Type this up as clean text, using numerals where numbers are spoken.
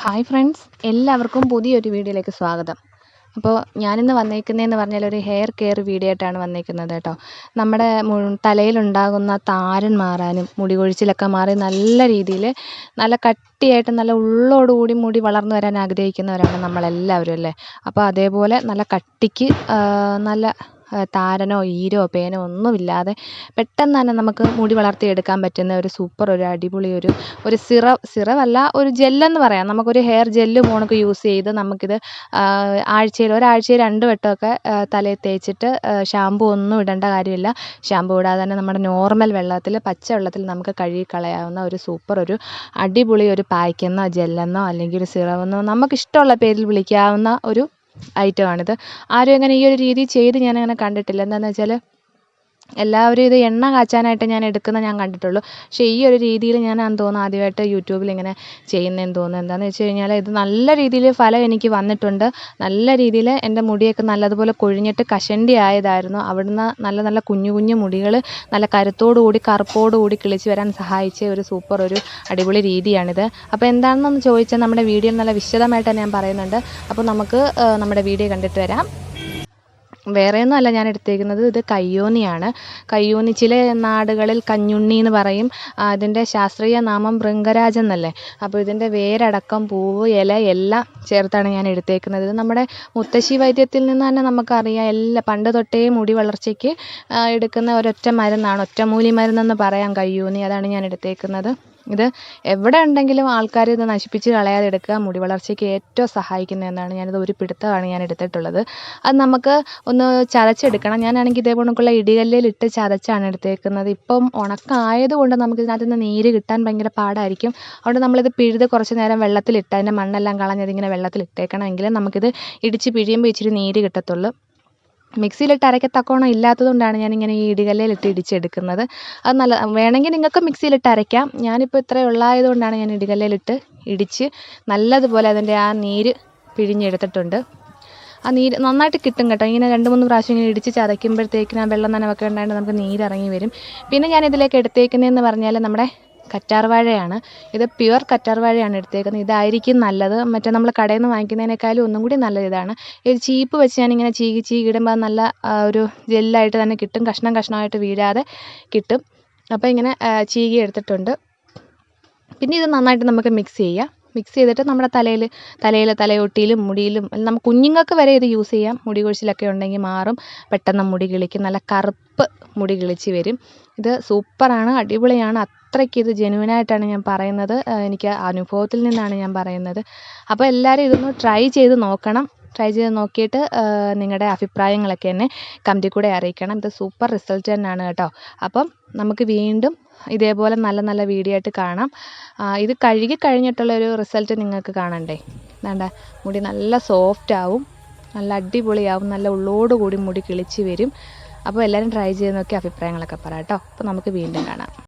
Hi friends, എല്ലാവർക്കും പുതിയൊരു വീഡിയോയിലേക്ക് സ്വാഗതം. അപ്പോൾ ഞാനിന്ന് വന്നേക്കുന്നതെന്ന് പറഞ്ഞാൽ ഒരു ഹെയർ കെയർ വീഡിയോ ആയിട്ടാണ് വന്നേക്കുന്നത് കേട്ടോ. നമ്മുടെ തലയിലുണ്ടാകുന്ന താരൻ മാറാനും മുടി കൊഴിച്ചിലൊക്കെ മാറി നല്ല രീതിയിൽ നല്ല കട്ടിയായിട്ട് നല്ല ഉള്ളോടുകൂടി മുടി വളർന്നു വരാൻ ആഗ്രഹിക്കുന്നവരാണ് നമ്മളെല്ലാവരും അല്ലേ. അപ്പോൾ അതേപോലെ നല്ല കട്ടിക്ക് നല്ല താരനോ ഈരോ പേനോ ഒന്നുമില്ലാതെ പെട്ടെന്ന് തന്നെ നമുക്ക് മുടി വളർത്തിയെടുക്കാൻ പറ്റുന്ന ഒരു സൂപ്പർ ഒരു അടിപൊളി ഒരു സിറമല്ല, ഒരു ജെല്ലെന്ന് പറയാം. നമുക്കൊരു ഹെയർ ജെല്ല് പോണക്ക് യൂസ് ചെയ്ത് നമുക്കിത് ഒരാഴ്ചയിൽ 2 വട്ടമൊക്കെ തലയിൽ തേച്ചിട്ട് ഷാമ്പു ഒന്നും ഇടേണ്ട കാര്യമില്ല. ഷാമ്പു ഇടാതെ തന്നെ നമ്മുടെ നോർമൽ വെള്ളത്തിൽ, പച്ചവെള്ളത്തിൽ നമുക്ക് കഴുകി കളയാവുന്ന ഒരു സൂപ്പർ ഒരു അടിപൊളി ഒരു പായ്ക്കെന്നോ ജെല്ലെന്നോ അല്ലെങ്കിൽ ഒരു സിറമെന്നോ നമുക്കിഷ്ടമുള്ള പേരിൽ വിളിക്കാവുന്ന ഒരു ഐറ്റമാണിത്. ആരും അങ്ങനെ ഈ ഒരു രീതി ചെയ്ത് ഞാനങ്ങനെ കണ്ടിട്ടില്ല. എന്താണെന്ന് വെച്ചാൽ എല്ലാവരും ഇത് എണ്ണ കാച്ചാനായിട്ട് ഞാൻ കണ്ടിട്ടുള്ളൂ. പക്ഷേ ഈ ഒരു രീതിയിൽ ഞാനാണെന്ന് തോന്നുന്നു ആദ്യമായിട്ട് യൂട്യൂബിൽ ഇങ്ങനെ ചെയ്യുന്നതെന്ന് തോന്നുന്നു. എന്താണെന്ന് വെച്ച് കഴിഞ്ഞാൽ ഇത് നല്ല രീതിയിൽ ഫലം എനിക്ക് വന്നിട്ടുണ്ട്. നല്ല രീതിയിൽ എൻ്റെ മുടിയൊക്കെ നല്ലതുപോലെ കൊഴിഞ്ഞിട്ട് കഷണ്ടി ആയതായിരുന്നു. അവിടുന്ന് നല്ല നല്ല കുഞ്ഞു കുഞ്ഞു മുടികൾ നല്ല കരുത്തോടു കൂടി കറുപ്പോടു കൂടി കിളിച്ച് വരാൻ സഹായിച്ച ഒരു സൂപ്പർ ഒരു അടിപൊളി രീതിയാണിത്. അപ്പോൾ എന്താണെന്നൊന്ന് ചോദിച്ചാൽ നമ്മുടെ വീഡിയോയിൽ നല്ല വിശദമായിട്ട് ഞാൻ പറയുന്നുണ്ട്. അപ്പോൾ നമുക്ക് നമ്മുടെ വീഡിയോ കണ്ടിട്ട് വരാം. വേറെയൊന്നും അല്ല ഞാൻ എടുത്തേക്കുന്നത്, ഇത് കയ്യോന്നിയാണ്. കയ്യോന്നി ചില നാടുകളിൽ കഞ്ഞുണ്ണി എന്ന് പറയും. അതിൻ്റെ ശാസ്ത്രീയ നാമം ഭൃംഗരാജ് എന്നല്ലേ. അപ്പോൾ ഇതിൻ്റെ വേരടക്കം പൂവ് ഇല എല്ലാം ചേർത്താണ് ഞാൻ എടുത്തേക്കുന്നത്. ഇത് നമ്മുടെ മുത്തശ്ശി വൈദ്യത്തിൽ നിന്ന് തന്നെ നമുക്കറിയാം. പണ്ട് തൊട്ടേ മുടി വളർച്ചയ്ക്ക് എടുക്കുന്ന ഒരൊറ്റ മരുന്നാണ്, ഒറ്റമൂലി മരുന്നെന്ന് പറയാം കയ്യോന്നി. അതാണ് ഞാൻ എടുത്തേക്കുന്നത്. ഇത് എവിടെ ഉണ്ടെങ്കിലും ആൾക്കാർ ഇത് നശിപ്പിച്ച് കളയാതെ എടുക്കുക. മുടി വളർച്ചയ്ക്ക് ഏറ്റവും സഹായിക്കുന്നതെന്നാണ്. ഞാനിത് ഒരു പിടുത്തമാണ് ഞാൻ എടുത്തിട്ടുള്ളത്. അത് നമുക്ക് ഒന്ന് ചതച്ചെടുക്കണം. ഞാനാണെങ്കിൽ ഇതേപോണക്കുള്ള ഇടികല്ലിലിട്ട് ചതച്ചാണ് എടുത്തേക്കുന്നത്. ഇപ്പം ഉണക്കമായതുകൊണ്ട് നമുക്കിതിനകത്ത് നിന്ന് നീര് കിട്ടാൻ ഭയങ്കര പാടായിരിക്കും. അതുകൊണ്ട് നമ്മളിത് പിഴുത് കുറച്ച് നേരം വെള്ളത്തിലിട്ട് അതിൻ്റെ മണ്ണെല്ലാം കളഞ്ഞതിങ്ങനെ വെള്ളത്തിലിട്ടേക്കണമെങ്കിൽ നമുക്കിത് ഇടിച്ച് പിഴിയുമ്പോൾ ഇച്ചിരി നീര് കിട്ടത്തുള്ളൂ. മിക്സിയിലിട്ട് അരയ്ക്കത്തക്കോണം ഇല്ലാത്തതുകൊണ്ടാണ് ഞാനിങ്ങനെ ഈ ഇടികല്ലിലിട്ട് ഇടിച്ചെടുക്കുന്നത്. അത് വേണമെങ്കിൽ നിങ്ങൾക്ക് മിക്സിയിലിട്ട് അരയ്ക്കാം. ഞാനിപ്പോൾ ഇത്രയും ഉള്ളായതുകൊണ്ടാണ് ഞാൻ ഇടികല്ലിലിട്ട് ഇടിച്ച് നല്ലതുപോലെ അതിൻ്റെ ആ നീര് പിഴിഞ്ഞെടുത്തിട്ടുണ്ട്. ആ നീര് നന്നായിട്ട് കിട്ടും കേട്ടോ. ഇങ്ങനെ 2-3 പ്രാവശ്യം ഇങ്ങനെ ഇടിച്ച് ചതയ്ക്കുമ്പോഴത്തേക്കിനും ആ വെള്ളം നനവൊക്കെ ഉണ്ടായിട്ട് നമുക്ക് നീരിറങ്ങി വരും. പിന്നെ ഞാൻ ഇതിലേക്ക് എടുത്തേക്കുന്നതെന്ന് പറഞ്ഞാൽ നമ്മുടെ കറ്റാർവാഴയാണ്. ഇത് പ്യുവർ കറ്റാർവാഴയാണ് എടുത്തേക്കുന്നത്. ഇതായിരിക്കും നല്ലത്. മറ്റേ നമ്മൾ കടയിൽ നിന്ന് വാങ്ങിക്കുന്നതിനേക്കാളും ഒന്നും കൂടി നല്ലത് ഇതാണ്. ഇത് ചീപ്പ് വെച്ച് ഞാനിങ്ങനെ ചീകി ഇടുമ്പോൾ നല്ല ഒരു ജെല്ലായിട്ട് തന്നെ കിട്ടും. കഷ്ണമായിട്ട് വീഴാതെ കിട്ടും. അപ്പോൾ ഇങ്ങനെ ചീകി എടുത്തിട്ടുണ്ട്. പിന്നെ ഇത് നന്നായിട്ട് നമുക്ക് മിക്സ് ചെയ്യാം. മിക്സ് ചെയ്തിട്ട് നമ്മുടെ തലയൊട്ടിയിലും മുടിയിലും നമുക്ക് കുഞ്ഞുങ്ങൾക്ക് വരെ ഇത് യൂസ് ചെയ്യാം. മുടി കൊഴിച്ചിലൊക്കെ ഉണ്ടെങ്കിൽ മാറും. പെട്ടെന്ന് മുടി കിളിക്കും. നല്ല കറുപ്പ് മുടി കിളിച്ച് വരും. ഇത് സൂപ്പറാണ്, അടിപൊളിയാണ്. അത്രയ്ക്ക് ഇത് ജെനുവിനായിട്ടാണ് ഞാൻ പറയുന്നത്. എനിക്ക് അനുഭവത്തിൽ നിന്നാണ് ഞാൻ പറയുന്നത്. അപ്പോൾ എല്ലാവരും ഇതൊന്ന് ട്രൈ ചെയ്ത് നോക്കണം. ട്രൈ ചെയ്ത് നോക്കിയിട്ട് നിങ്ങളുടെ അഭിപ്രായങ്ങളൊക്കെ എന്നെ കമൻറ്റിൽ കൂടെ അറിയിക്കണം. ഇത് സൂപ്പർ റിസൾട്ട് തന്നെയാണ് കേട്ടോ. അപ്പം നമുക്ക് വീണ്ടും ഇതേപോലെ നല്ല നല്ല വീഡിയോ ആയിട്ട് കാണാം. ഇത് കഴുകി കഴിഞ്ഞിട്ടുള്ളൊരു റിസൾട്ട് നിങ്ങൾക്ക് കാണണ്ടേ. വേണ്ട, മുടി നല്ല സോഫ്റ്റ് ആവും, നല്ല അടിപൊളിയാവും, നല്ല ഉള്ളോടുകൂടി മുടി കിളിച്ച് വരും. അപ്പോൾ എല്ലാവരും ട്രൈ ചെയ്ത് നോക്കി അഭിപ്രായങ്ങളൊക്കെ പറ കേട്ടോ. അപ്പോൾ നമുക്ക് വീണ്ടും കാണാം.